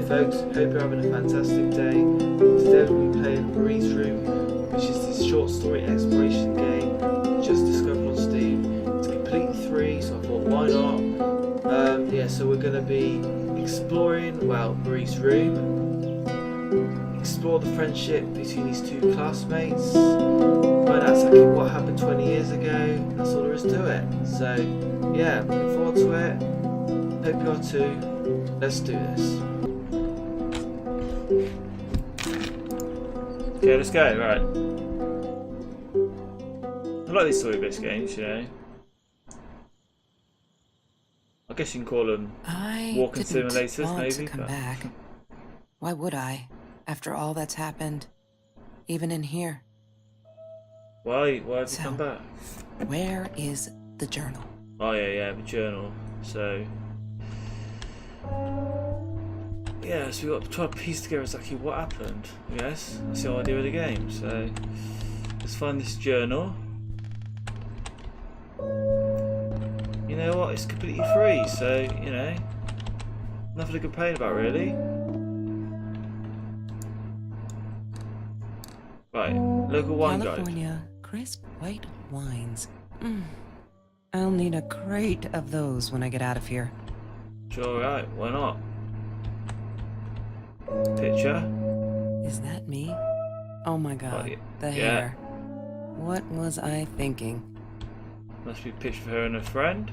folks, hope you're having a fantastic day. Today we'll be playing Marie's Room, which is this short story exploration game just discovered on Steam. It's completely free, so I thought why not. Yeah, so we're going to be exploring, well, Marie's Room, explore the friendship between these two classmates, find out exactly what happened 20 years ago. That's all there is to it. So yeah, looking forward to it. Hope you are too. Let's do this. Okay, let's go. Right. I like these story-based games, you know. I guess you can call them walking simulators, maybe. To come back. Why would I? After all that's happened, even in here. Why have you come back? Where is the journal? Oh yeah, the journal. So yeah, so we got to try to piece together exactly what happened. Yes, that's the whole idea of the game. So let's find this journal. You know what? It's completely free, so you know, nothing to complain about really. Right, local wine guide. California crisp white wines. I'll need a crate of those when I get out of here. Sure, right, why not? Picture. Is that me? Oh my god, Oh, yeah. the hair. What was I thinking? Must be a picture of her and her friend.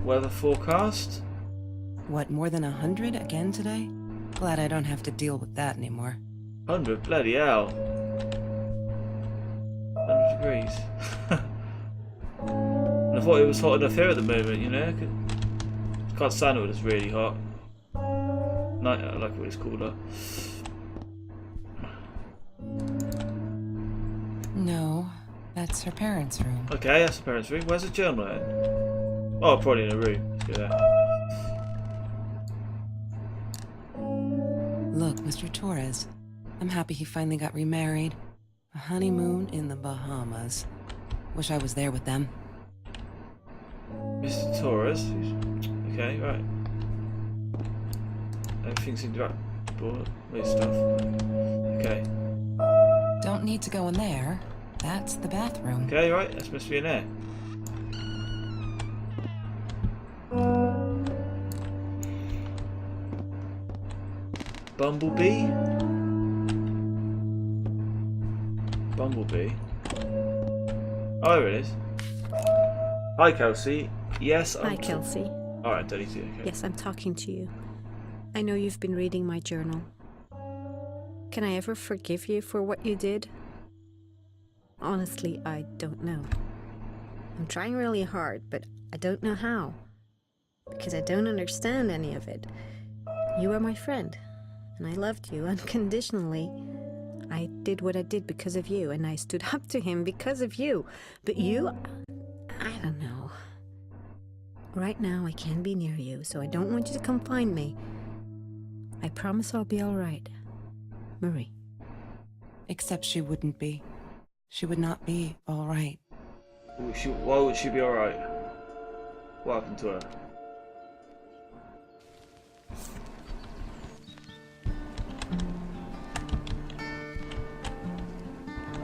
Weather forecast. What, more than 100 again today? Glad I don't have to deal with that anymore. 100, bloody hell. 100 degrees. And I thought it was hot enough here at the moment, you know. Can't stand it when it's really hot. Night, I like it when it's cooler. No, that's her parents' room. Okay, that's the parents' room. Where's the journal then? Oh, probably in a room. Let's go there. Look, Mr. Torres. I'm happy he finally got remarried. A honeymoon in the Bahamas. Wish I was there with them. Mr. Torres. Okay, right. Everything's in direct board. Weird stuff. Okay. Don't need to go in there. That's the bathroom. Okay, right. That's must be in there. Bumblebee? Bumblebee? Oh, there it is. Hi, Kelsey. Yes, Hi, Kelsey. Alright, don't need to. Okay. Yes, I'm talking to you. I know you've been reading my journal. Can I ever forgive you for what you did? Honestly, I don't know. I'm trying really hard, but I don't know how. Because I don't understand any of it. You were my friend, and I loved you unconditionally. I did what I did because of you, and I stood up to him because of you. But you, I don't know. Right now, I can't be near you, so I don't want you to come find me. I promise I'll be all right. Marie. Except she wouldn't be. She would not be all right. Why would she be alright? What happened to her?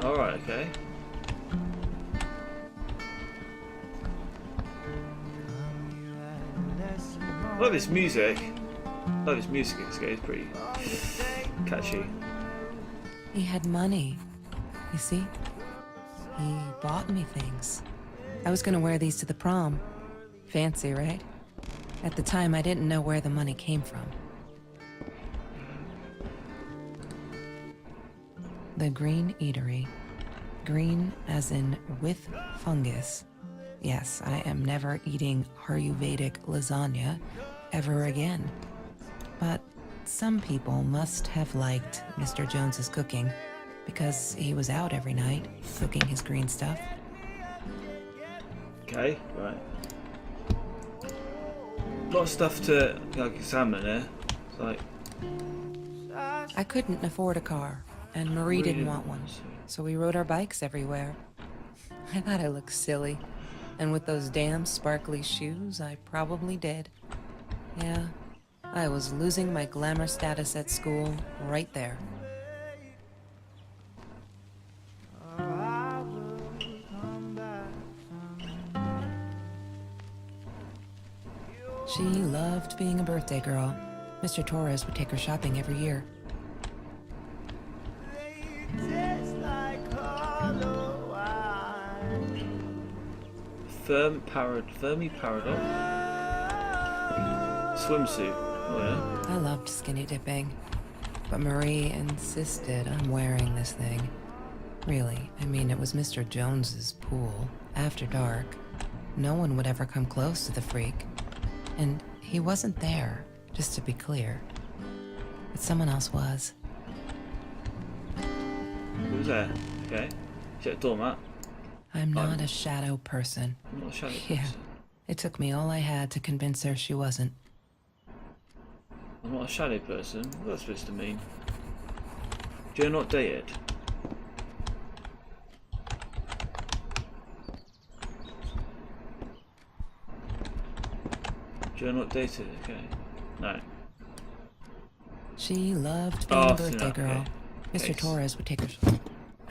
Alright, okay. I love this music. I love this music in this game, it's pretty catchy. He had money. You see? He bought me things. I was gonna wear these to the prom. Fancy, right? At the time, I didn't know where the money came from. The Green Eatery. Green as in with fungus. Yes, I am never eating Ayurvedic lasagna ever again. But some people must have liked Mr. Jones's cooking because he was out every night cooking his green stuff. Okay, right. A lot of stuff to examine there. It's like I couldn't afford a car, and Marie didn't want one, so we rode our bikes everywhere. I thought I looked silly, and with those damn sparkly shoes, I probably did. Yeah, I was losing my glamour status at school right there. She loved being a birthday girl. Mr. Torres would take her shopping every year. Fermi Paradox swimsuit. Oh, yeah. I loved skinny dipping, but Marie insisted on wearing this thing. Really, I mean, it was Mr. Jones's pool, after dark. No one would ever come close to the freak. And he wasn't there, just to be clear. But someone else was. Who was there? Okay. Is it a doormat? I'm not a shadow person. I'm not a shadow Yeah, person. it took me all I had to convince her she wasn't. I'm not a shadow person. What's that supposed to mean? Do you not date it? Do you not date it? Okay. No. She loved being a birthday girl. Mr. Torres would take her.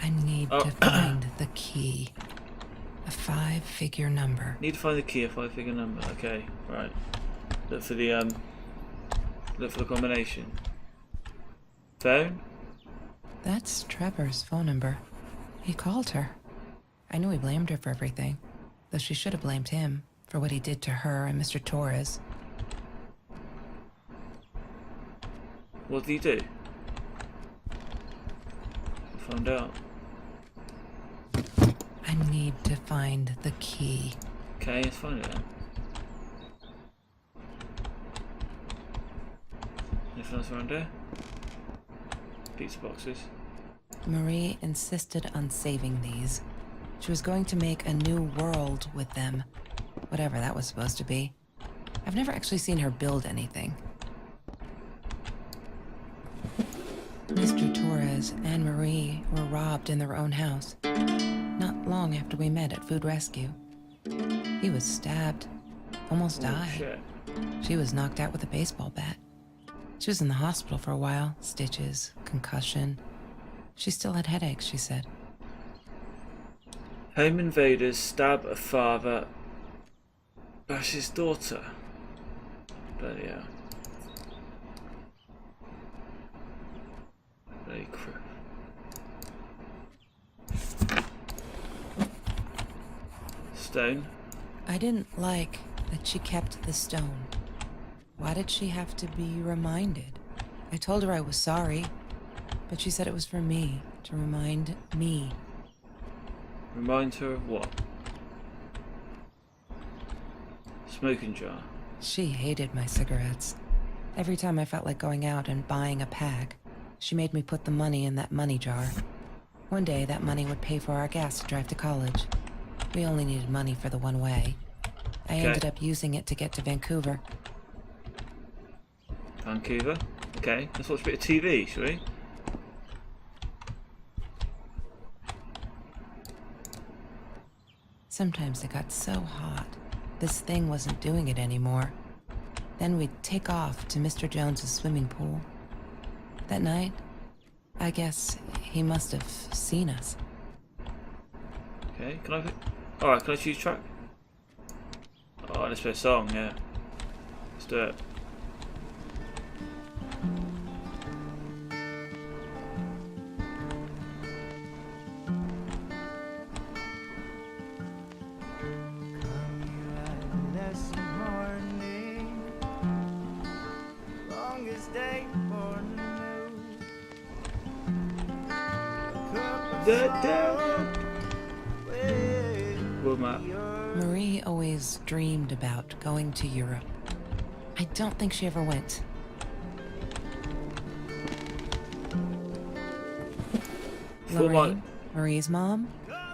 I need to find the key. A 5-figure number. Need to find the key, a 5-figure number. Okay, right. Look for the combination. Phone? That's Trevor's phone number. He called her. I knew he blamed her for everything, though she should have blamed him for what he did to her and Mr. Torres. What did he do? We'll find out. I need to find the key. Okay, let's find it then. Anything else around there? Pizza boxes. Marie insisted on saving these. She was going to make a new world with them, whatever that was supposed to be. I've never actually seen her build anything. Mr. Torres and Marie were robbed in their own house, not long after we met at Food Rescue. He was stabbed, almost died. Shit. She was knocked out with a baseball bat. She was in the hospital for a while, stitches, concussion. She still had headaches, she said. Home invaders stab a father, bash his daughter. Bloody hell. Bloody crap. Stone. I didn't like that she kept the stone. Why did she have to be reminded? I told her I was sorry, but she said it was for me, to remind me. Remind her of what? Smoking jar. She hated my cigarettes. Every time I felt like going out and buying a pack, she made me put the money in that money jar. One day, that money would pay for our gas to drive to college. We only needed money for the one way. I ended up using it to get to Vancouver. Vancouver? Okay, let's watch a bit of TV, shall we? Sometimes it got so hot, this thing wasn't doing it anymore. Then we'd take off to Mr. Jones's swimming pool. That night, I guess he must have seen us. Okay, can I... Alright, can I choose track? Oh, let's play a song, yeah. Let's do it. Marie always dreamed about going to Europe. I don't think she ever went. Lorraine, Marie's mom,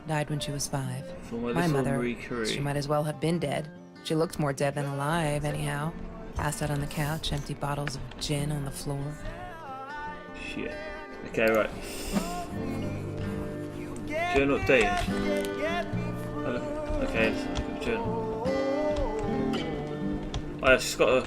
died when she was 5. My mother, she might as well have been dead. She looked more dead than alive, anyhow. Passed out on the couch, empty bottles of gin on the floor. Shit. Okay, right. Journal updated. Okay, let's look at the journal. Oh, yeah, she's got a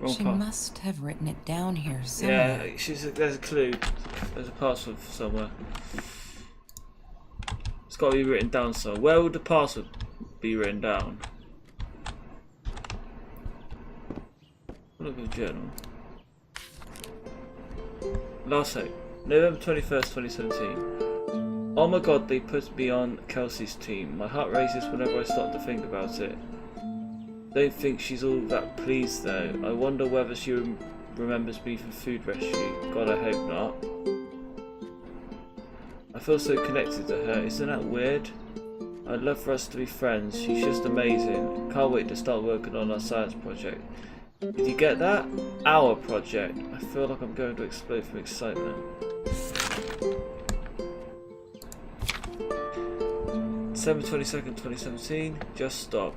Wrong She part. must have written it down here somewhere. Yeah, there's a clue. There's a password somewhere. It's got to be written down somewhere. Where would the password be written down? Look at the journal. Last note, November 21st, 2017. Oh my god, they put me on Kelsey's team. My heart races whenever I start to think about it. Don't think she's all that pleased though. I wonder whether she remembers me from Food Rescue. God, I hope not. I feel so connected to her. Isn't that weird? I'd love for us to be friends. She's just amazing. Can't wait to start working on our science project. Did you get that? Our project. I feel like I'm going to explode from excitement. December 22nd, 2017. Just stop.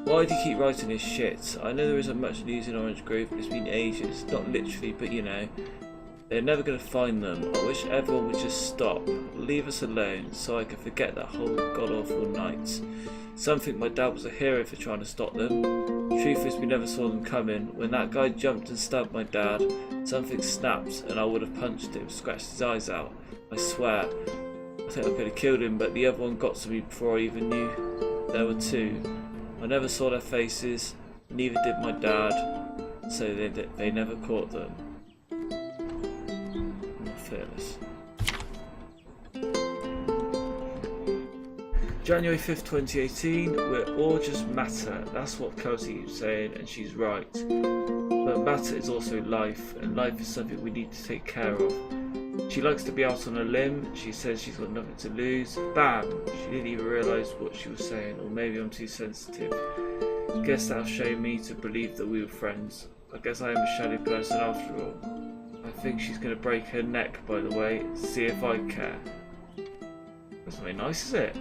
Why do you keep writing this shit? I know there isn't much news in Orange Grove, but it's been ages. Not literally, but you know. They're never going to find them. I wish everyone would just stop. Leave us alone, so I can forget that whole god-awful night. Some think my dad was a hero for trying to stop them. Truth is, we never saw them coming. When that guy jumped and stabbed my dad, something snapped and I would have punched him, scratched his eyes out. I swear. I think I could have killed him, but the other one got to me before I even knew there were two. I never saw their faces, neither did my dad, so they never caught them. I'm not fearless. January 5th, 2018, we're all just matter. That's what Kelsey keeps saying, and she's right. But matter is also life, and life is something we need to take care of. She likes to be out on a limb. She says she's got nothing to lose. Bam! She didn't even realise what she was saying, or maybe I'm too sensitive. Guess that'll shame me to believe that we were friends. I guess I am a shallow person after all. I think she's going to break her neck, by the way. See if I care. That's very nice, is it?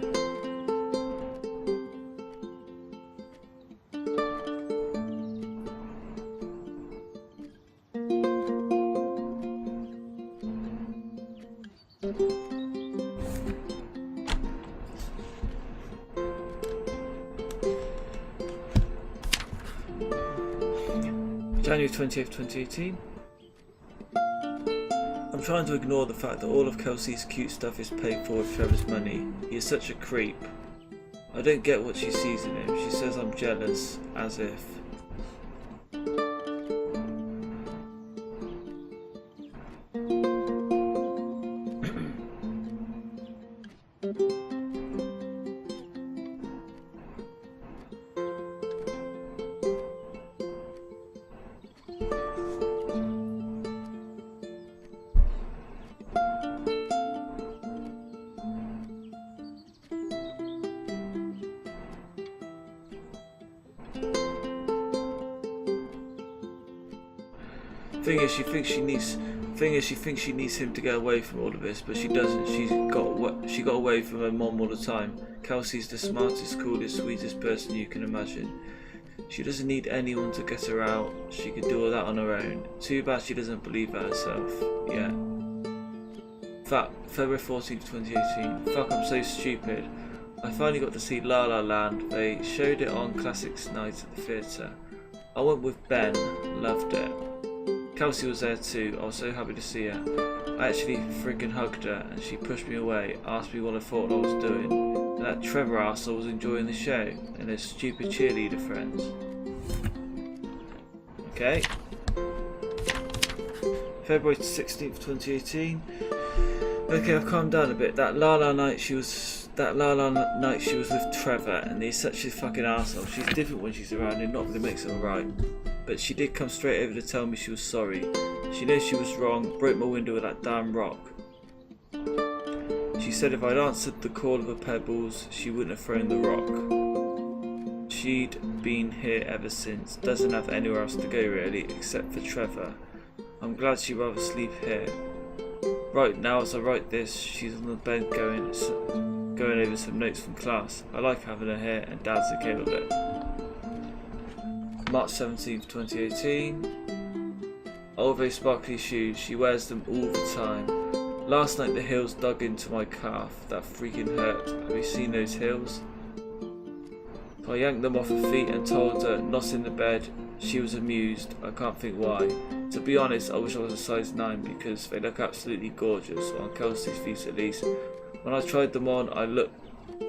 January 20th, 2018. I'm trying to ignore the fact that all of Kelsey's cute stuff is paid for with Trevor's money. He is such a creep. I don't get what she sees in him. She says I'm jealous, as if. Thing is, she thinks she needs him to get away from all of this, but she doesn't. She got away from her mom all the time. Kelsey's the smartest, coolest, sweetest person you can imagine. She doesn't need anyone to get her out. She can do all that on her own. Too bad she doesn't believe that herself. Yeah. February 14th, 2018. Fuck, I'm so stupid. I finally got to see La La Land. They showed it on Classics Night at the theatre. I went with Ben. Loved it. Kelsey was there too. I was so happy to see her. I actually freaking hugged her and she pushed me away, asked me what I thought I was doing. And that Trevor arsehole was enjoying the show and his stupid cheerleader friends. Okay. February 16th, 2018. Okay, I've calmed down a bit. That La La night she was with Trevor and he's such a fucking arsehole. She's different when she's around him, not that it makes it alright. But she did come straight over to tell me she was sorry. She knows she was wrong, broke my window with that damn rock. She said if I'd answered the call of her pebbles, she wouldn't have thrown the rock. She'd been here ever since, doesn't have anywhere else to go really, except for Trevor. I'm glad she'd rather sleep here. Right now as I write this, she's on the bed going over some notes from class. I like having her here and Dad's okay with it. March 17th, 2018. All those sparkly shoes, she wears them all the time. Last night the heels dug into my calf, that freaking hurt. Have you seen those heels? I yanked them off her feet and told her, not in the bed, She was amused. I can't think why. To be honest, I wish I was a size 9 because they look absolutely gorgeous, on Kelsey's feet at least. When I tried them on, I looked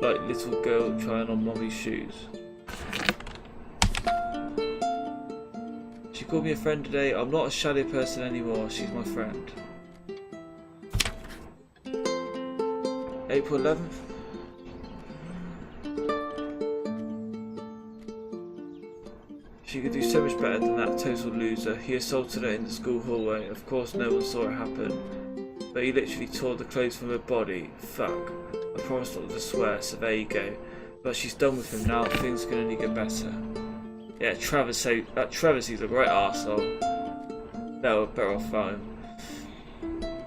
like a little girl trying on mommy's shoes. She called me a friend today. I'm not a shallow person anymore. She's my friend. April 11th. She could do so much better than that total loser. He assaulted her in the school hallway. Of course no one saw it happen, but he literally tore the clothes from her body. Fuck. I promised not to swear, so there you go. But she's done with him now. Things can only get better. Yeah, Travis, he's a right arsehole. No, better off phone.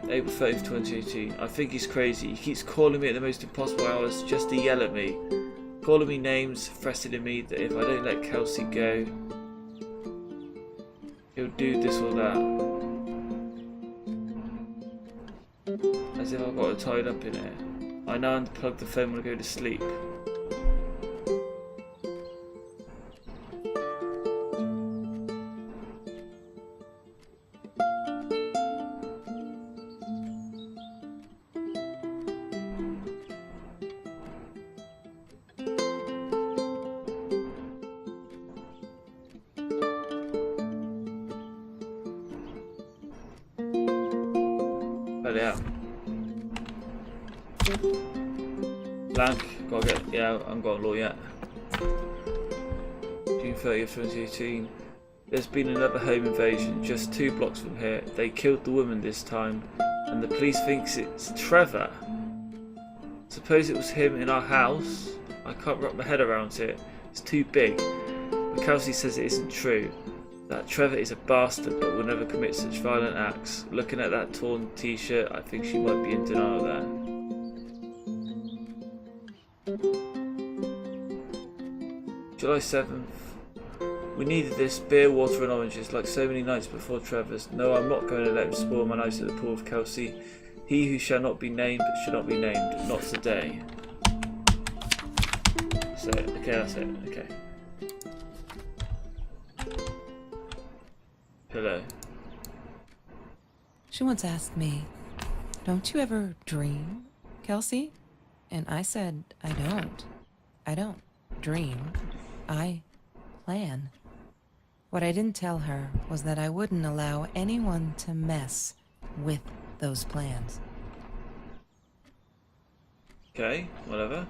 April 30th, 2018. I think he's crazy. He keeps calling me at the most impossible hours just to yell at me. Calling me names, threatening me that if I don't let Kelsey go, he'll do this or that. As if I've got her tied up in it. I now unplug the phone when I go to sleep. Yeah. Blank, gotta get, yeah, I haven't got a law yet. June 30th, 2018. There's been another home invasion just 2 blocks from here. They killed the woman this time, and the police thinks it's Trevor. Suppose it was him in our house? I can't wrap my head around it. It's too big. But Kelsey says it isn't true. That Trevor is a bastard but will never commit such violent acts. Looking at that torn t-shirt, I think she might be in denial there. July 7th. We needed this. Beer, water and oranges like so many nights before Trevor's. No, I'm not going to let him spoil my nights at the pool of Kelsey. He who shall not be named should not be named. Not today. So, okay, that's it. Okay. Hello. She once asked me, "Don't you ever dream, Kelsey?" And I said, I don't. I don't dream. I plan. What I didn't tell her was that I wouldn't allow anyone to mess with those plans. Okay, whatever.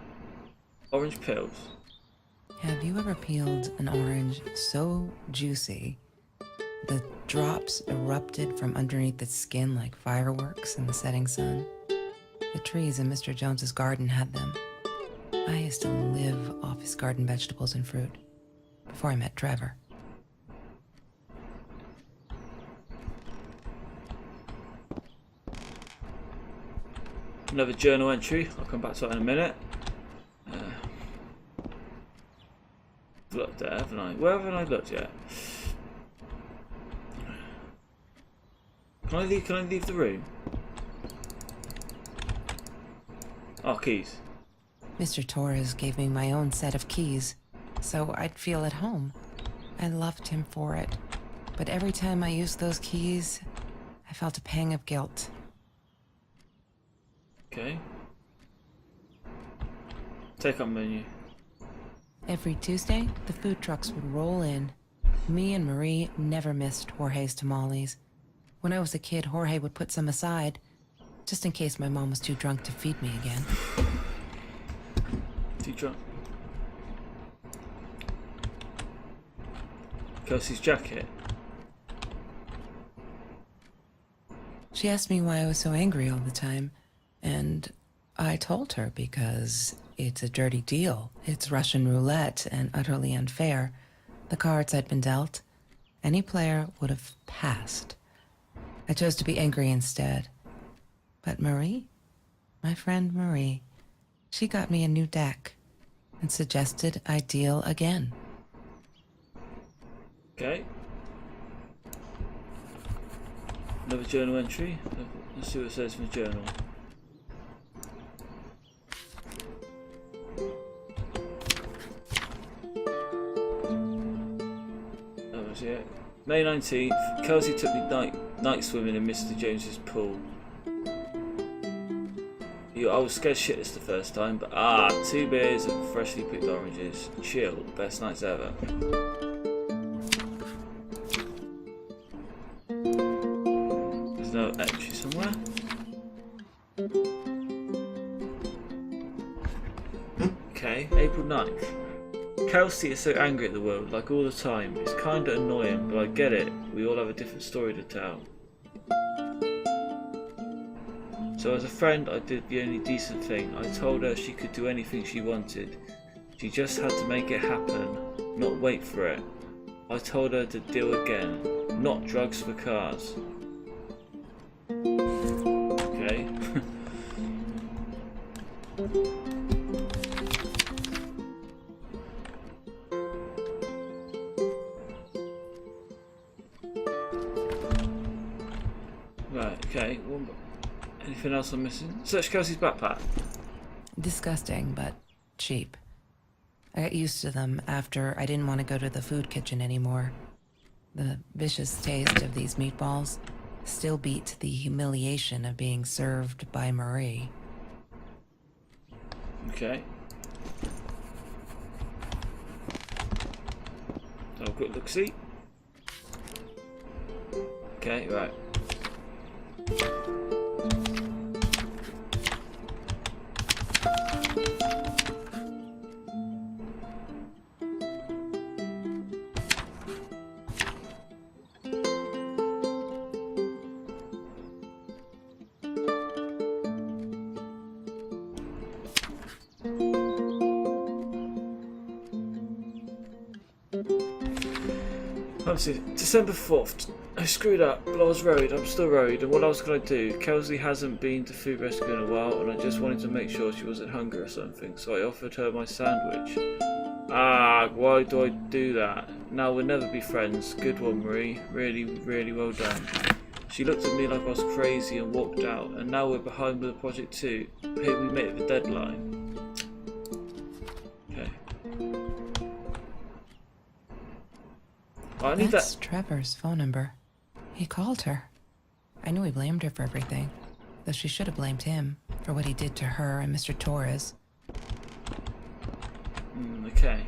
Orange pills. Have you ever peeled an orange so juicy the drops erupted from underneath its skin like fireworks in the setting sun? The trees in Mr. Jones's garden had them. I used to live off his garden vegetables and fruit before I met Trevor. Another journal entry. I'll come back to that in a minute. I've looked there, haven't I? Where haven't I looked yet? Can I leave the room? Oh, keys. Mr. Torres gave me my own set of keys, so I'd feel at home. I loved him for it, but every time I used those keys, I felt a pang of guilt. Okay. Take up menu. Every Tuesday, the food trucks would roll in. Me and Marie never missed Jorge's tamales. When I was a kid, Jorge would put some aside, just in case my mom was too drunk to feed me again. Too drunk. Kelsey's jacket. She asked me why I was so angry all the time, and I told her because it's a dirty deal. It's Russian roulette and utterly unfair. The cards I'd been dealt, any player would have passed. I chose to be angry instead. But Marie, my friend Marie, she got me a new deck and suggested I deal again. Okay. Another journal entry. Let's see what it says from the journal. Oh, May 19th, Kelsey took me night swimming in Mr. James's pool. I was scared shitless the first time, but 2 beers and freshly picked oranges. Chill, best nights ever. There's no entry somewhere. Okay, April 9th. Kelsey is so angry at the world, like all the time. It's kinda annoying, but I get it. We all have a different story to tell. So as a friend, I did the only decent thing. I told her she could do anything she wanted. She just had to make it happen, not wait for it. I told her to deal again, not drugs for cars. Okay. Right, okay. Anything else I'm missing? Search Kelsey's backpack. Disgusting, but cheap. I got used to them after I didn't want to go to the food kitchen anymore. The vicious taste of these meatballs still beat the humiliation of being served by Marie. Okay. Have a quick look-see. Okay, right. Obviously, December 4th. I screwed up, but I was worried. I'm still worried. And what else could I do? Kelsey hasn't been to food rescue in a while, and I just wanted to make sure she wasn't hungry or something, so I offered her my sandwich. Why do I do that? Now we'll never be friends. Good one, Marie. Really, really well done. She looked at me like I was crazy and walked out, and now we're behind with the project too. Hey, we made the deadline. Okay. I need That's that. Trevor's phone number. He called her. I knew he blamed her for everything, though she should have blamed him for what he did to her and Mr. Torres. Okay.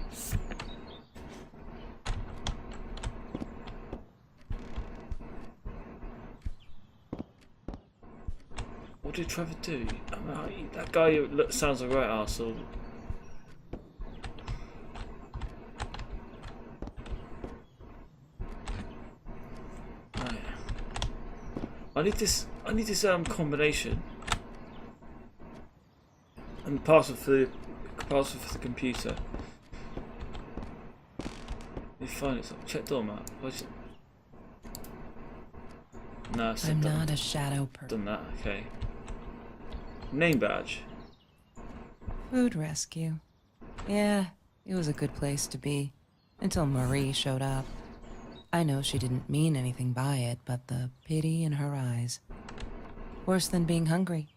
What did Trevor do? That guy sounds a right arsehole. Right. I need this combination. And the password for the computer. You find it. Check doormat. No, it's I'm not a shadow person. done that. Okay. Name badge. Food rescue. Yeah, it was a good place to be. Until Marie showed up. I know she didn't mean anything by it, but the pity in her eyes. Worse than being hungry.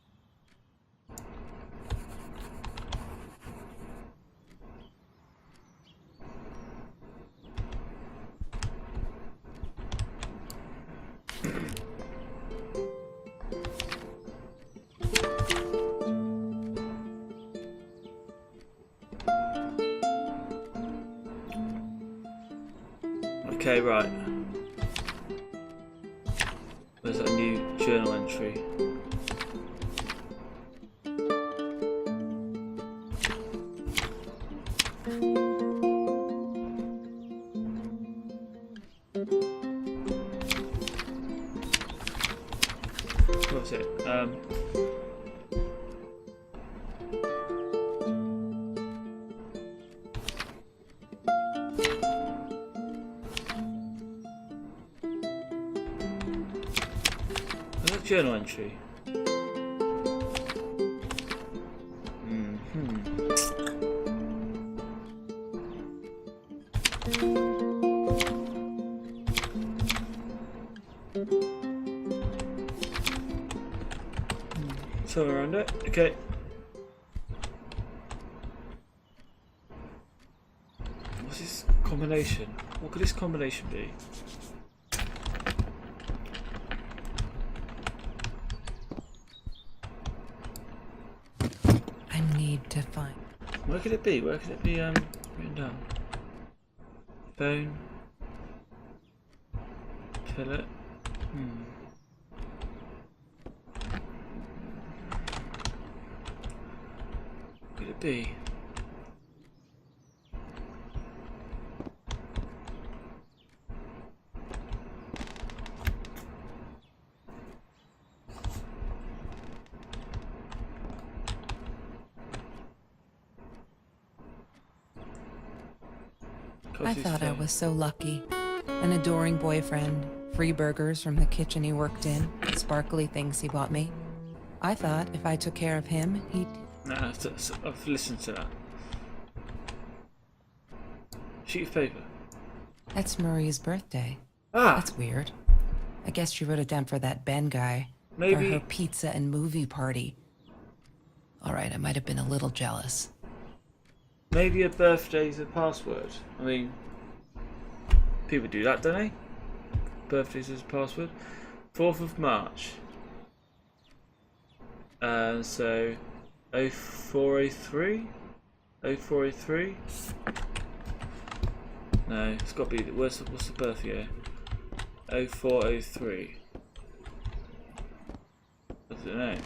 Okay, right. There's a new journal entry. What's it? Journal entry. Somewhere around it. Okay. What's this combination? What could this combination be? I need to find. Where could it be? Where could it be written down? Phone. Pilot. Could it be? I thought I was so lucky. An adoring boyfriend, free burgers from the kitchen he worked in, sparkly things he bought me. I thought if I took care of him, he'd... Nah, I've listened to that. Sheet of paper. That's Marie's birthday. Ah! That's weird. I guess she wrote it down for that Ben guy. Maybe... For her pizza and movie party. Alright, I might have been a little jealous. Maybe a birthday's a password. I mean, people do that, don't they? Birthdays as a password. 4th of March. So 0403? 0403? No, it's got to be. What's the birth year? 0403. I don't know.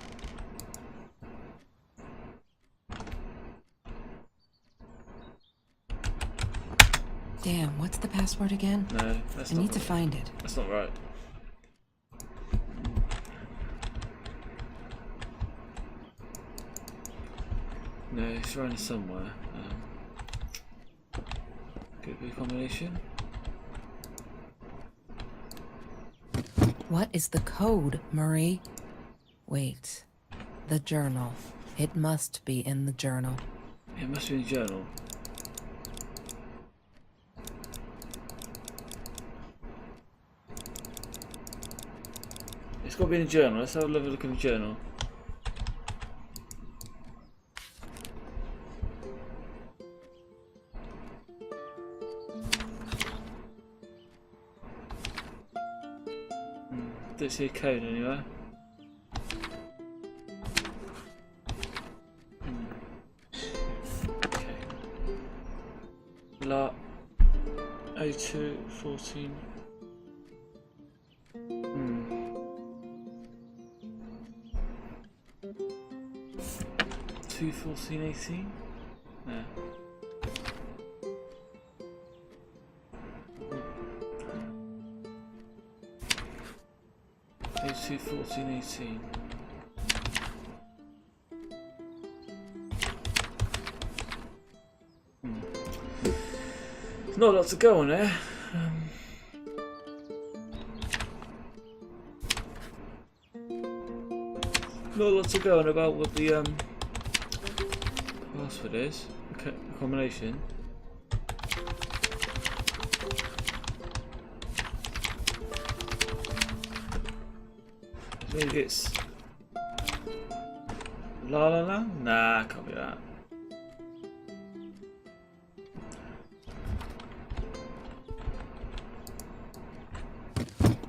Damn, what's the password again? No, that's I not need to right. find it. That's not right. No, it's around somewhere. Could be a combination. What is the code, Marie? Wait. The journal. It must be in the journal. It must be in the journal. It's got to be in the journal. Let's have a look in the journal. Don't see a code anywhere. Okay. Lot 02 14. 2 14 18? No. 2 14 18. There's not a lot to go on there. Not a lot to go on about what the password is. Okay, the combination. Maybe it's La La La? Nah, can't be that.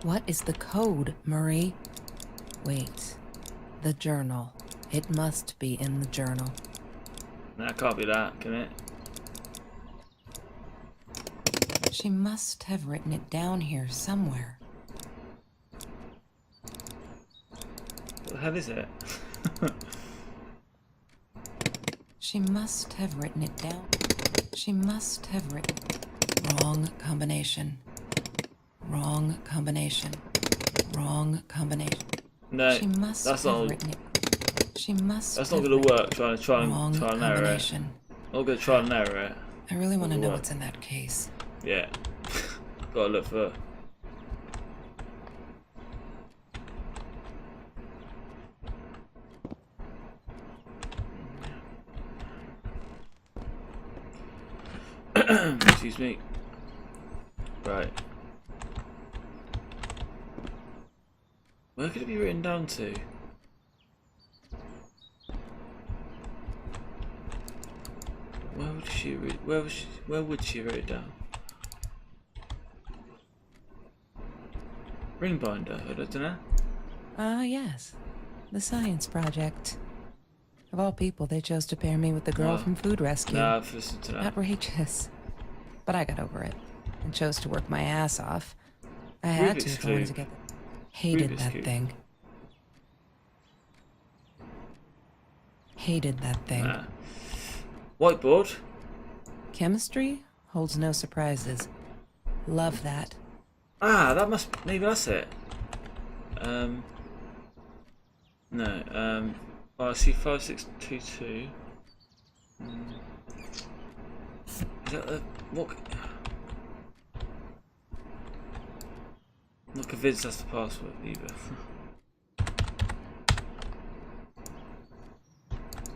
What is the code, Marie? Wait. The journal. It must be in the journal. Nah, can't be that, can it? She must have written it down here somewhere. What the hell is it? She must have written it down. She must have written... Wrong combination. Wrong combination. Wrong combination. No, She must that's have not. written it. She must. That's not have going to written- work. Try and Wrong error it. combination. I'm going to try and error it. I really want to know Work. what's in that case. Yeah. Gotta look for. Excuse me. Right. Where could it be written down to? Where would she write it down? Ring binder, I don't know. Ah, yes. The science project. Of all people, they chose to pair me with the girl from Food Rescue. Nah, I've listened to that. Outrageous. But I got over it and chose to work my ass off. I had to if I wanted to get... Hated that thing. Hated that thing. Nah. Whiteboard? Chemistry holds no surprises. Love that. Ah, that must... Maybe that's it. No, oh, I see 5622. Is that the... What... Not convinced that's the password either.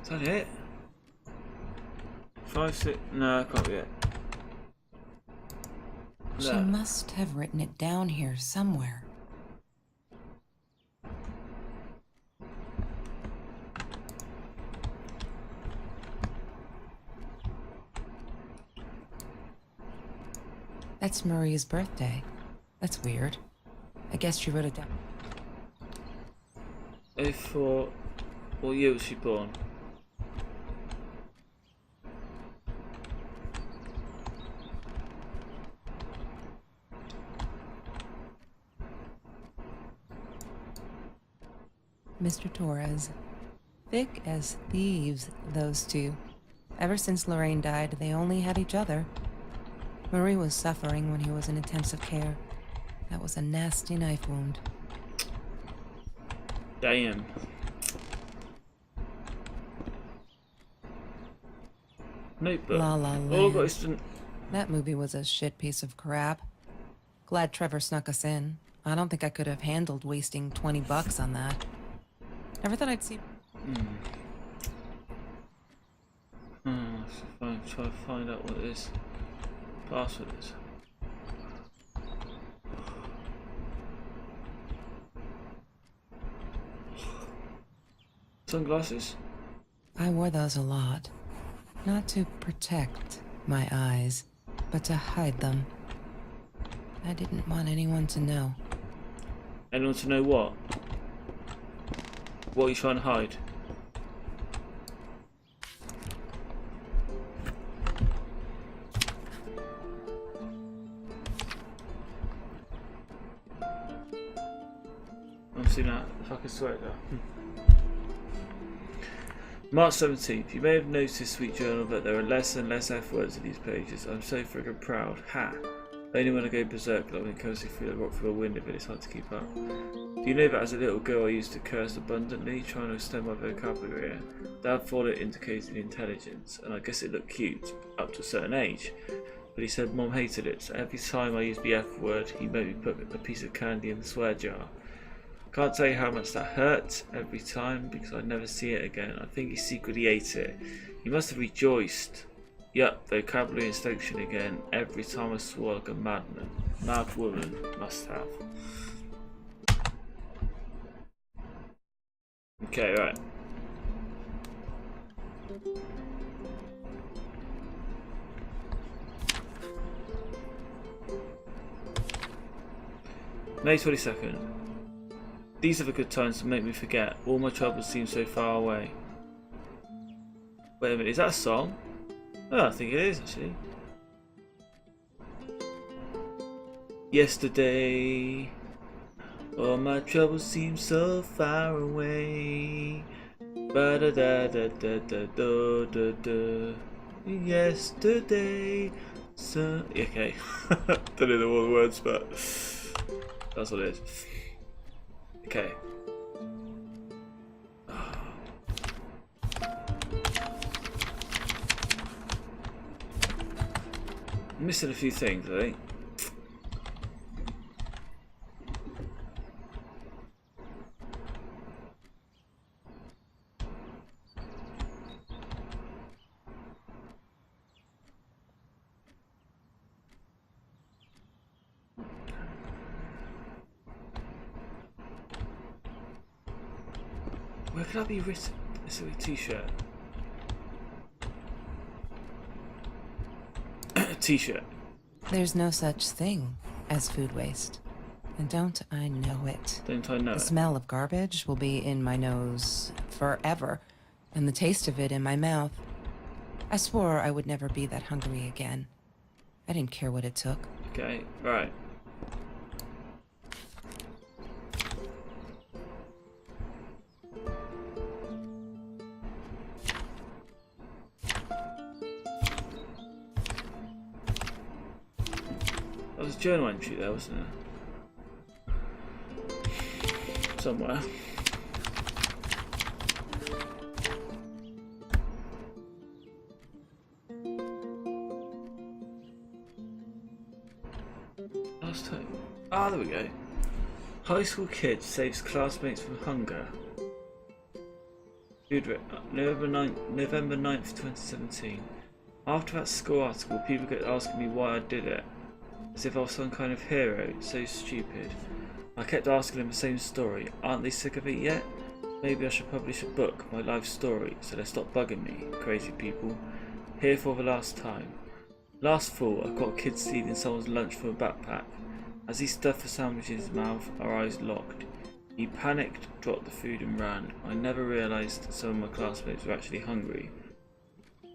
Is that it? 56... No, I can't be it. She must have written it down here somewhere. That's Marie's birthday. That's weird. I guess she wrote it down. 04... What year was she born? Mr. Torres. Thick as thieves, those two. Ever since Lorraine died, they only had each other. Marie was suffering when he was in intensive care. That was a nasty knife wound. Damn. Notebook. La La Land. All I got is to... That movie was a shit piece of crap. Glad Trevor snuck us in. I don't think I could have handled wasting $20 on that. Never thought I'd see... Try to find out what this password is. Sunglasses? I wore those a lot. Not to protect my eyes, but to hide them. I didn't want anyone to know. Anyone to know what? What are you trying to hide? I've seen that. If I can swear it down. March 17th. You may have noticed, sweet journal, that there are less and less F words in these pages. I'm so friggin' proud. Ha! Only when I go berserk like when Kelsey through the Rockville window, but it's hard to keep up. Do you know that as a little girl I used to curse abundantly, trying to extend my vocabulary? Dad thought it indicated intelligence, and I guess it looked cute, up to a certain age. But he said Mom hated it, so every time I used the F word, he made me put a piece of candy in the swear jar. Can't tell you how much that hurt every time, because I'd never see it again. I think he secretly ate it. He must have rejoiced. Yup, vocabulary instruction again. Every time I swore like a madman. Mad woman must have. Okay, right. May 22nd. These are the good times to make me forget. All my troubles seem so far away. Wait a minute, is that a song? Oh, I think it is actually. Yesterday, all my troubles seem so far away. Ba da da da da da da da da. Yesterday, so okay. Don't know all the words, but that's what it is. Okay. I'm missing a few things, I think. Where could that be written? It's a t-shirt. T-shirt. There's no such thing as food waste. And don't I know it? Don't I know The it? smell of garbage will be in my nose forever. and the taste of it in my mouth. I swore I would never be that hungry again. I didn't care what it took. Okay, right. There was a journal entry there, wasn't there? Somewhere. Last time. Ah, there we go. High school kid saves classmates from hunger. November 9th, 2017. After that school article, people kept asking me why I did it. As if I was some kind of hero, so stupid. I kept asking them the same story. Aren't they sick of it yet? Maybe I should publish a book, my life story, so they stop bugging me, crazy people. Here for the last time. Last fall, I caught a kid stealing someone's lunch from a backpack. As he stuffed the sandwich in his mouth, our eyes locked. He panicked, dropped the food and ran. I never realised some of my classmates were actually hungry.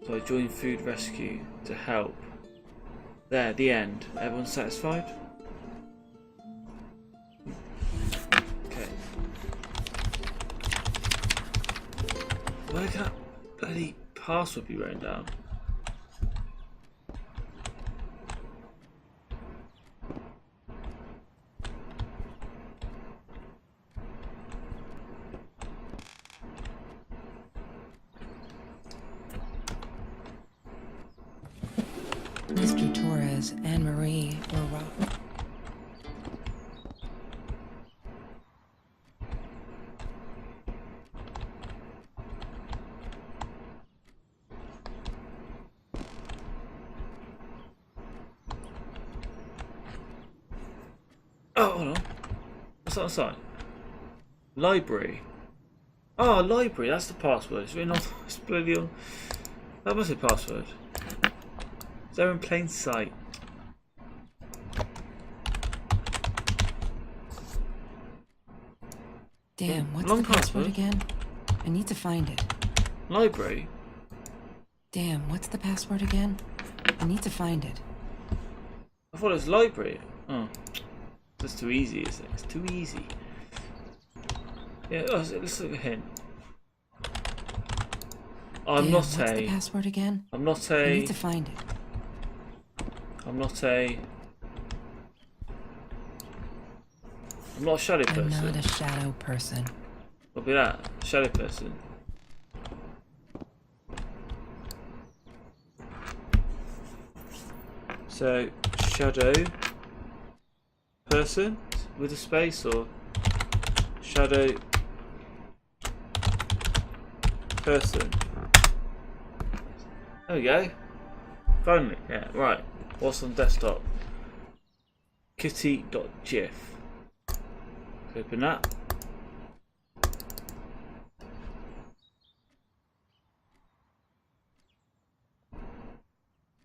So I joined food rescue to help. There, the end. Everyone satisfied? Okay. Where can that bloody password be written down? Mr. Torres and Marie were robbed. Oh, hold on. What's that outside? Library. Oh, library. That's the password. It's written on. It's bloody on. That must be the password. It's there in plain sight. Damn, what's Long the password password? again? I need to find it. Library. Damn, what's the password again? I need to find it. I thought it was library. Oh, that's too easy, is it? It's too easy. Yeah, oh, let's look at a hint. I'm Damn, not what's the a. password again? I'm not I a. need to find it. I'm not a. I'm not a shadow I'm person. not a shadow person. What'll be that? Shadow person. So, shadow person with a space, or shadow person. There we go. Finally, yeah, right. What's on desktop? Kitty.gif. Open that.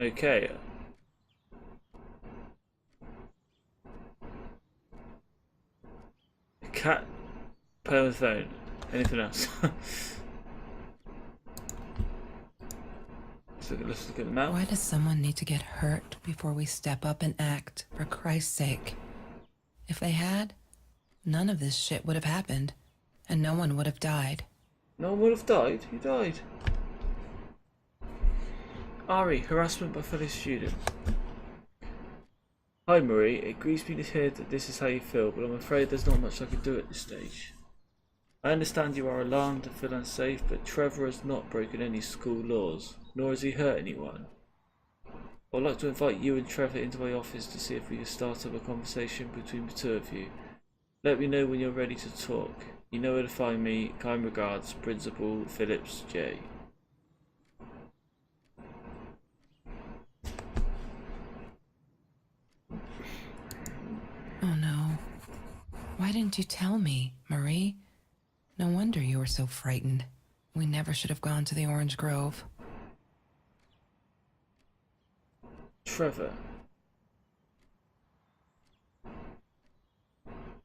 Okay. Cat playing with the phone. Anything else? let's look at the map. Why does someone need to get hurt before we step up and act, for Christ's sake? If they had, none of this shit would have happened, and no one would have died. No one would have died. Who died? Ari, harassment by fellow student. Hi Marie, it grieves me to hear that this is how you feel, but I'm afraid there's not much I can do at this stage. I understand you are alarmed and feel unsafe, but Trevor has not broken any school laws, nor has he hurt anyone. I'd like to invite you and Trevor into my office to see if we can start up a conversation between the two of you. Let me know when you're ready to talk. You know where to find me. Kind regards, Principal Phillips J. Oh no. Why didn't you tell me, Marie? No wonder you were so frightened. We never should have gone to the Orange Grove. Trevor.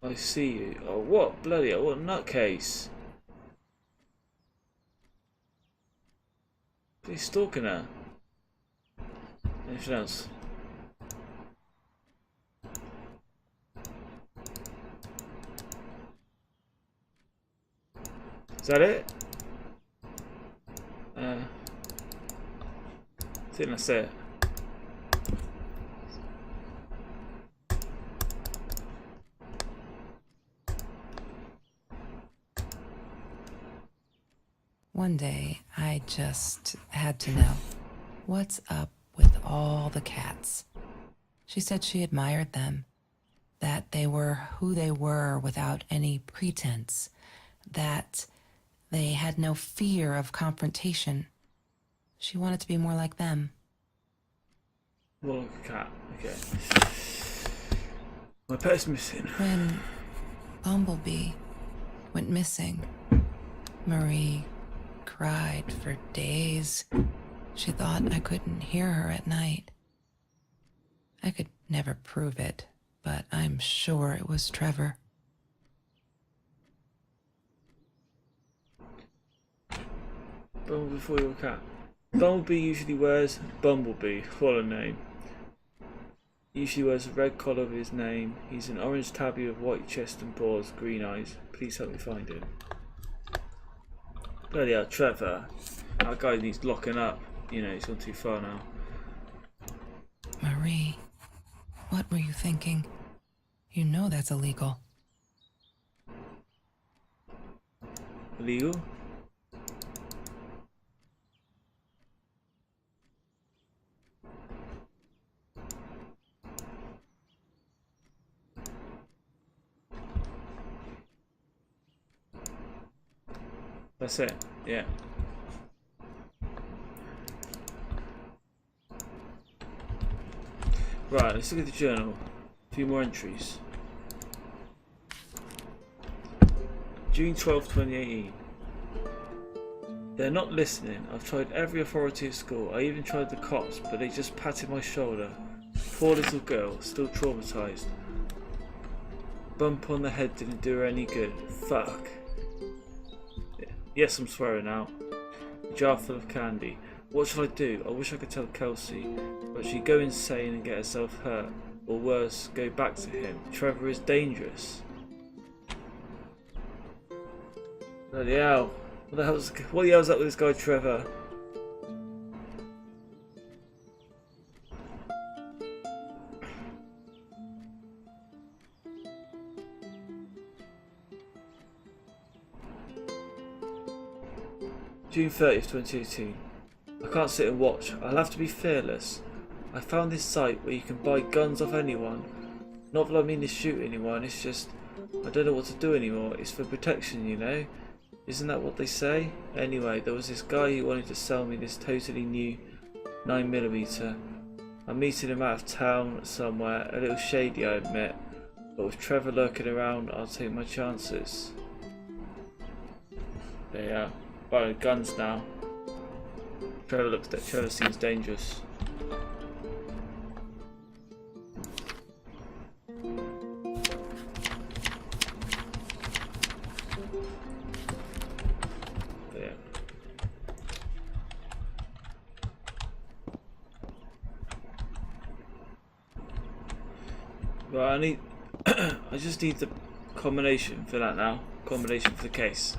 I see you. Oh, what bloody hell, what nutcase. He's stalking her. Anything else? Is that it? I think that's it. One day, I just had to know, what's up with all the cats? She said she admired them, that they were who they were without any pretense, that they had no fear of confrontation. She wanted to be more like them. More like a cat, okay. My pet's missing. When Bumblebee went missing, Marie cried for days. She thought I couldn't hear her at night. I could never prove it, but I'm sure it was Trevor. Bumblebee for your cat. Bumblebee usually wears Bumblebee, what a name. Usually wears a red collar with his name. He's an orange tabby with white chest and paws, green eyes. Please help me find him. Bloody hell, Trevor. That guy needs locking up. You know, he's gone too far now. Marie, what were you thinking? You know that's illegal. Illegal? That's it, yeah. Right, let's look at the journal. A few more entries. June 12, 2018. They're not listening. I've tried every authority at school. I even tried the cops, but they just patted my shoulder. Poor little girl, still traumatized. Bump on the head didn't do her any good. Fuck. Yes, I'm swearing now. A jar full of candy. What should I do? I wish I could tell Kelsey, but she'd go insane and get herself hurt. Or worse, go back to him. Trevor is dangerous. Bloody hell. What the hell's up with this guy Trevor? June 30th, 2018. I can't sit and watch. I'll have to be fearless. I found this site where you can buy guns off anyone. Not that I mean to shoot anyone, it's just I don't know what to do anymore. It's for protection, you know? Isn't that what they say? Anyway, there was this guy who wanted to sell me this totally new 9mm. I'm meeting him out of town somewhere, a little shady I admit, but with Trevor lurking around, I'll take my chances. There you are. Buying guns now. Trevor seems dangerous. There. Right, I just need the combination for that now. Combination for the case.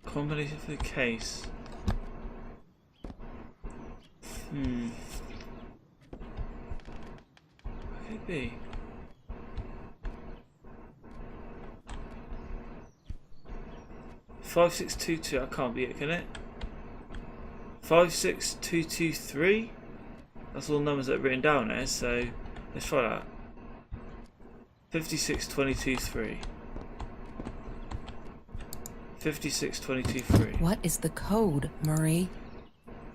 Combination for the case. What could it be? Five, 6, 2, 2. I can't be it, can it? 5, 6, 2, 2, 3. That's all the numbers that are written down there. So let's try that. 56, 22, 3. 56, 22, 3. What is the code, Marie?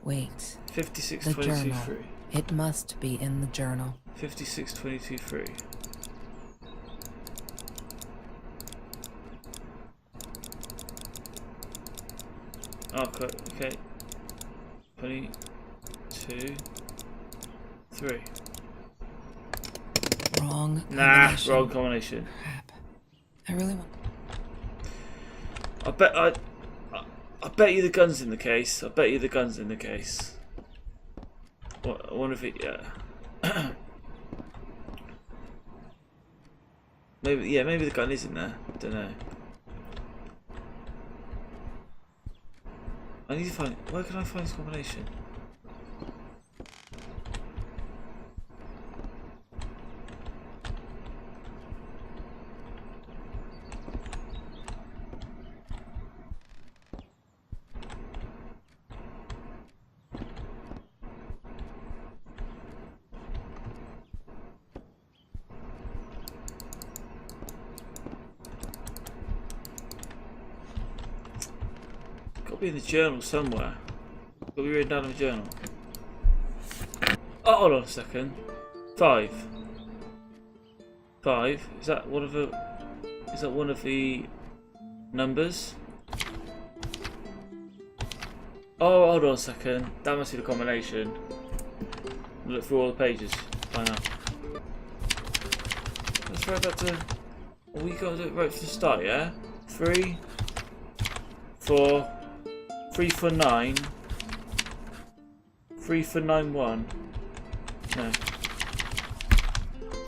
Wait. 56, The 22, journal. 3. It must be in the journal. 56, 22, 3. Okay. 22. 3. Wrong Nah, combination. wrong combination. Crap. I really want... I bet you the gun's in the case. I bet you the gun's in the case. What? I wonder if it. Yeah. Maybe. Yeah. Maybe the gun is in there. Don't know. I need to find. Where can I find this combination? Got to be in the journal somewhere. Got to be written down in the journal. Oh, hold on a second. 5. 5. Is that one of the? Is that one of the numbers? Oh, hold on a second. That must be the combination. Look through all the pages. Find out. Let's write that to. Oh, we got to do it right from the start, yeah? 3, 4, 3 for 9, 3 for 9 1. No.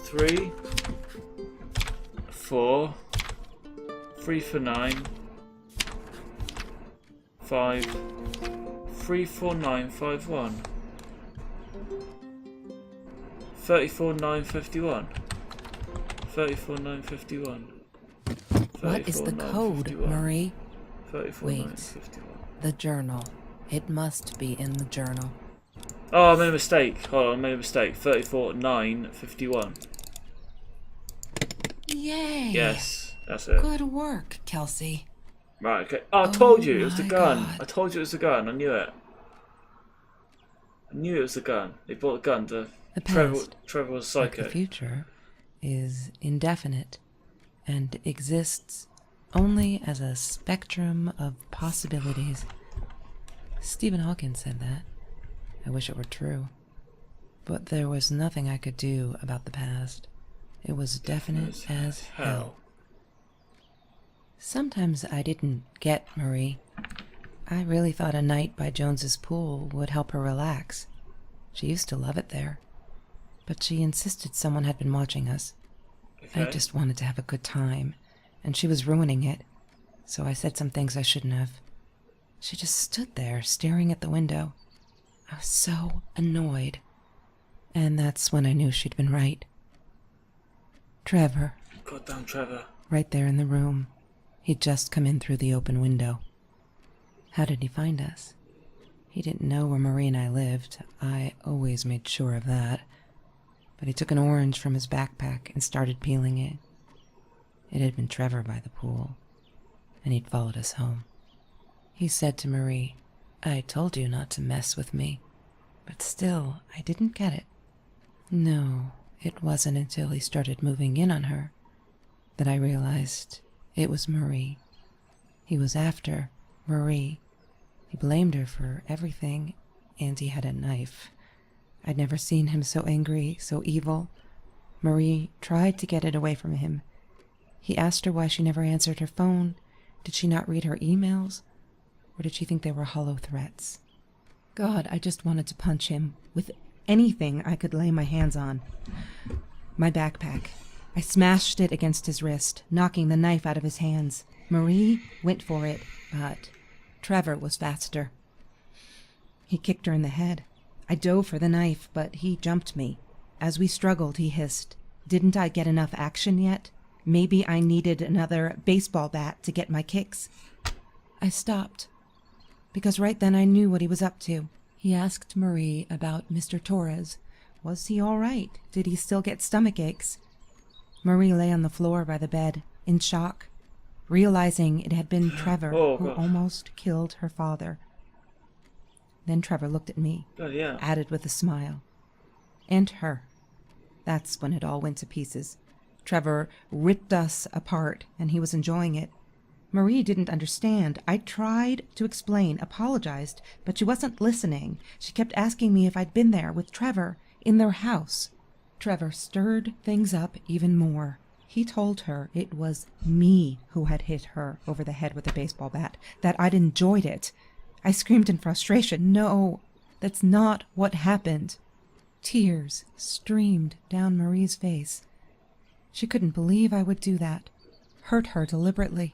3, 4, 3 for 9, 5, 3 4 9 5 1. 34 9 51. 34 9 51. What is the code, Marie? 34 Wait. 9 51. The journal. It must be in the journal. Oh, I made a mistake. Hold on, I made a mistake. 34 9 51. Yay! Yes, that's it. Good work, Kelsey. Right, okay. Oh, I told you it was the my gun. God. I told you it was the gun. I knew it. I knew it was the gun. They brought the gun to The Trevor. past, Trevor was like the psycho. future, is indefinite and exists only as a spectrum of possibilities. Stephen Hawking said that. I wish it were true. But there was nothing I could do about the past. It was definite as hell. Sometimes I didn't get Marie. I really thought a night by Jones's pool would help her relax. She used to love it there. But she insisted someone had been watching us. I Okay. just wanted to have a good time, and she was ruining it. So I said some things I shouldn't have. She just stood there, staring at the window. I was so annoyed. And that's when I knew she'd been right. Trevor, Goddamn Trevor. right there in the room. He'd just come in through the open window. How did he find us? He didn't know where Marie and I lived. I always made sure of that. But he took an orange from his backpack and started peeling it. It had been Trevor by the pool, and he'd followed us home. He said to Marie, "I told you not to mess with me." But still, I didn't get it. No, it wasn't until he started moving in on her that I realized it was Marie. He was after Marie. He blamed her for everything, and he had a knife. I'd never seen him so angry, so evil. Marie tried to get it away from him. He asked her why she never answered her phone. Did she not read her emails? Or did she think they were hollow threats? God, I just wanted to punch him with anything I could lay my hands on. My backpack. I smashed it against his wrist, knocking the knife out of his hands. Marie went for it, but Trevor was faster. He kicked her in the head. I dove for the knife, but he jumped me. As we struggled, he hissed, "Didn't I get enough action yet? Maybe I needed another baseball bat to get my kicks." I stopped, because right then I knew what he was up to. He asked Marie about Mr. Torres. Was he all right? Did he still get stomach aches? Marie lay on the floor by the bed, in shock, realizing it had been Trevor Oh, who God. almost killed her father. Then Trevor looked at me, God, yeah. added with a smile. And her. That's when it all went to pieces. Trevor ripped us apart, and he was enjoying it. Marie didn't understand. I tried to explain, apologized, but she wasn't listening. She kept asking me if I'd been there with Trevor, in their house. Trevor stirred things up even more. He told her it was me who had hit her over the head with a baseball bat, that I'd enjoyed it. I screamed in frustration. No, that's not what happened. Tears streamed down Marie's face. She couldn't believe I would do that. Hurt her deliberately.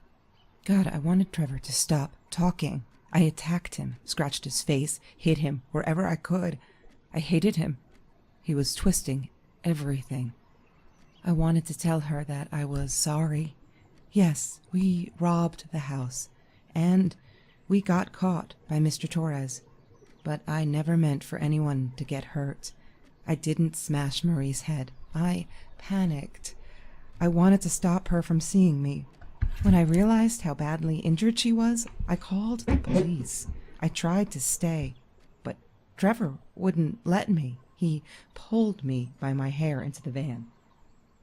God, I wanted Trevor to stop talking. I attacked him, scratched his face, hit him wherever I could. I hated him. He was twisting everything. I wanted to tell her that I was sorry. Yes, we robbed the house, and we got caught by Mr. Torres. But I never meant for anyone to get hurt. I didn't smash Marie's head. I panicked. I wanted to stop her from seeing me. When I realized how badly injured she was, I called the police. I tried to stay, but Trevor wouldn't let me. He pulled me by my hair into the van.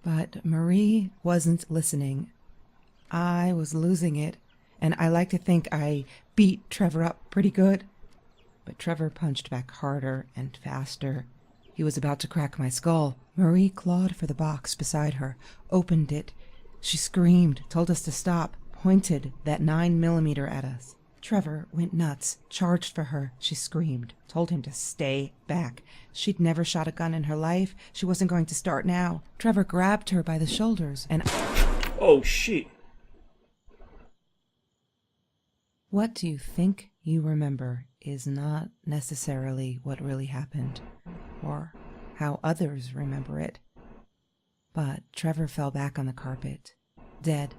But Marie wasn't listening. I was losing it, and I like to think I beat Trevor up pretty good. But Trevor punched back harder and faster. He was about to crack my skull. Marie clawed for the box beside her, opened it. She screamed, told us to stop, pointed that 9mm at us. Trevor went nuts, charged for her. She screamed, told him to stay back. She'd never shot a gun in her life. She wasn't going to start now. Trevor grabbed her by the shoulders and... Oh, shit. What do you think you remember is not necessarily what really happened, or how others remember it. But Trevor fell back on the carpet, dead.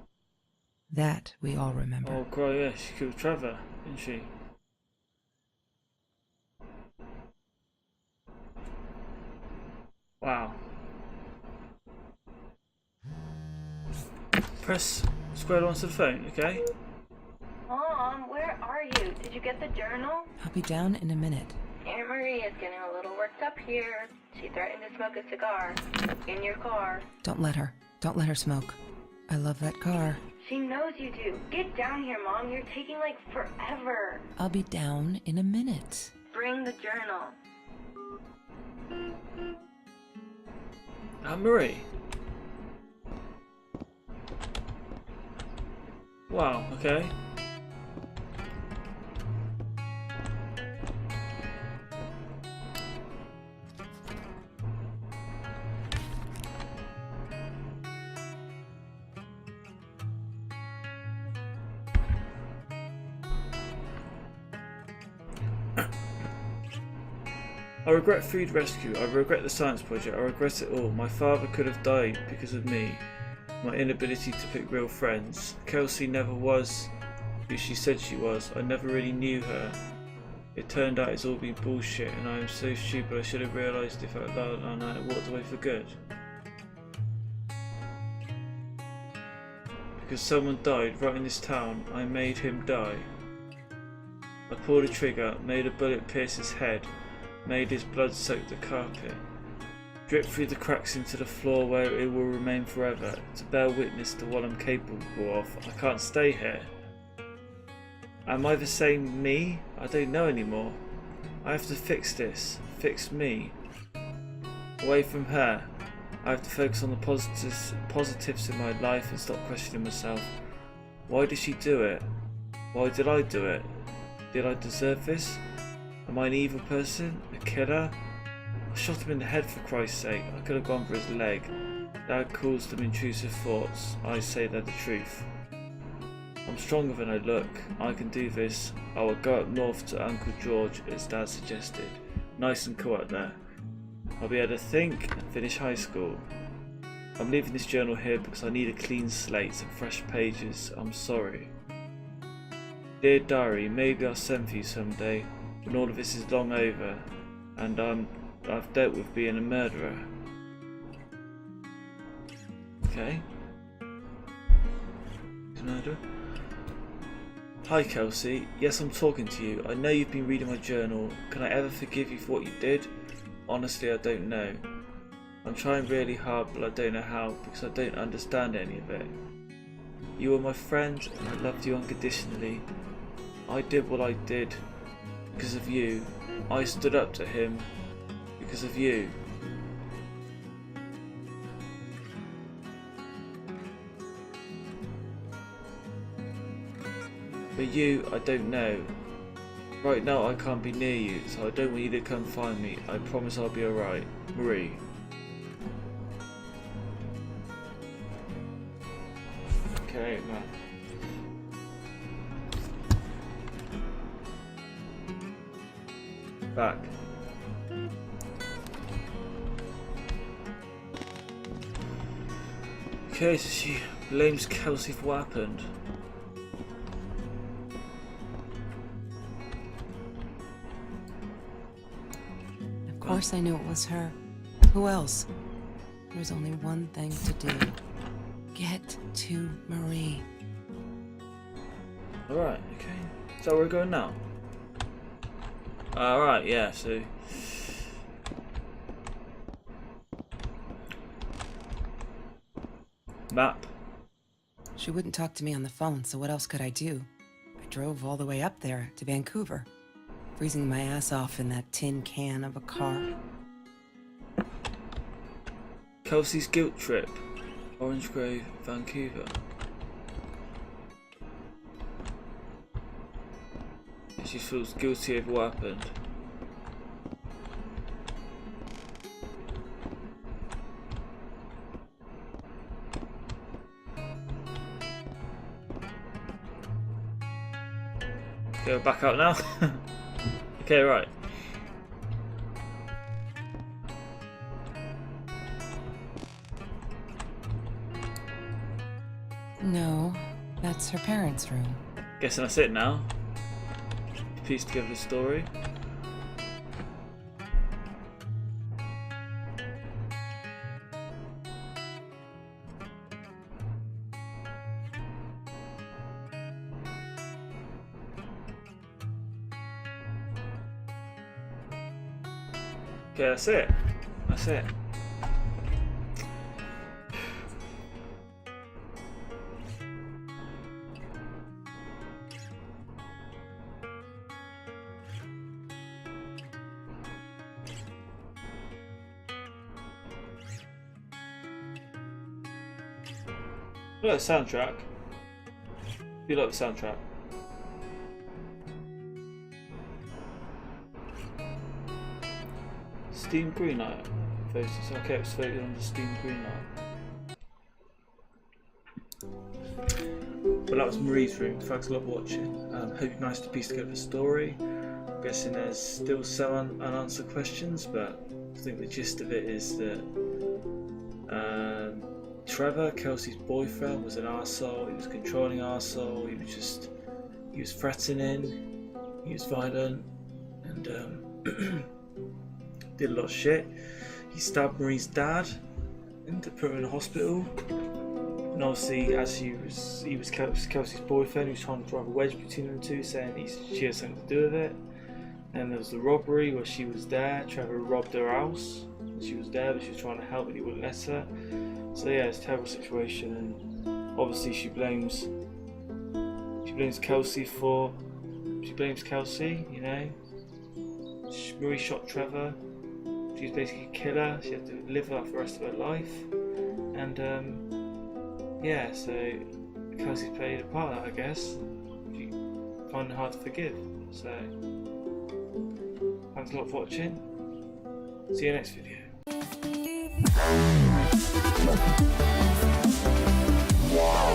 That we all remember. Oh, God, yeah, she killed Trevor, didn't she? Wow. Press square onto the phone, okay? Mom, where are you? Did you get the journal? I'll be down in a minute. Aunt Marie is getting a little worked up here. She threatened to smoke a cigar. In your car. Don't let her. Don't let her smoke. I love that car. She knows you do. Get down here, Mom. You're taking like forever. I'll be down in a minute. Bring the journal. Aunt Marie. Wow, okay. I regret food rescue, I regret the science project, I regret it all. My father could have died because of me. My inability to pick real friends. Kelsey never was who she said she was. I never really knew her. It turned out it's all been bullshit and I am so stupid. I should have realised if I allowed and I walked away for good. Because someone died right in this town, I made him die. I pulled a trigger, made a bullet pierce his head, made his blood soak the carpet, drip through the cracks into the floor where it will remain forever, to bear witness to what I'm capable of. I can't stay here. Am I the same me? I don't know anymore. I have to fix this. Fix me. Away from her. I have to focus on the positives in my life and stop questioning myself. Why did she do it? Why did I do it? Did I deserve this? Am I an evil person? A killer? I shot him in the head for Christ's sake. I could have gone for his leg. Dad calls them intrusive thoughts. I say they're the truth. I'm stronger than I look. I can do this. I will go up north to Uncle George as Dad suggested. Nice and cool out there. I'll be able to think and finish high school. I'm leaving this journal here because I need a clean slate and fresh pages. I'm sorry. Dear Diary, maybe I'll send for you someday when all of this is long over and I've dealt with being a murderer. Okay. He's a murderer. Hi Kelsey, yes I'm talking to you. I know you've been reading my journal. Can I ever forgive you for what you did? Honestly, I don't know. I'm trying really hard but I don't know how because I don't understand any of it. You were my friend and I loved you unconditionally. I did what I did because of you. I stood up to him because of you. But you, I don't know. Right now I can't be near you, so I don't want you to come find me. I promise I'll be alright. Marie. Okay, man. Back. Okay, so she blames Kelsey for what happened. Of course I knew it was her. Who else? There was only one thing to do. Get to Marie. Alright, okay. So we're going now? Alright, yeah, so... Map. She wouldn't talk to me on the phone, so what else could I do? I drove all the way up there to Vancouver, freezing my ass off in that tin can of a car. Kelsey's guilt trip. Orange Grove, Vancouver. She feels guilty of what happened. Okay, we're back out now. Okay, right. No, that's her parents' room. Guessing that's it now. Piece together the story. Okay, that's it. That's it. I like the soundtrack. You like the soundtrack? Steam Green Light. Okay, it's voted on the Steam Green Light. Well, that was Marie's room. Thanks a lot for watching. Hope you managed to piece together the story. I'm guessing there's still some unanswered questions, but I think the gist of it is that Trevor, Kelsey's boyfriend, was an arsehole. He was a controlling arsehole. He was threatening. He was violent, and did a lot of shit. He stabbed Marie's dad and put her in a hospital. And obviously, as he was Kelsey's boyfriend, he was trying to drive a wedge between them two, saying she had something to do with it. And there was the robbery where she was there. Trevor robbed her house. She was there, but she was trying to help, but he wouldn't let her. So yeah, it's a terrible situation, and obviously she blames Kelsey, you know. Marie shot Trevor. She's basically a killer. She had to live that for the rest of her life, and yeah, so Kelsey's played a part of that, I guess. She find it hard to forgive. So thanks a lot for watching. See you next video. Wow.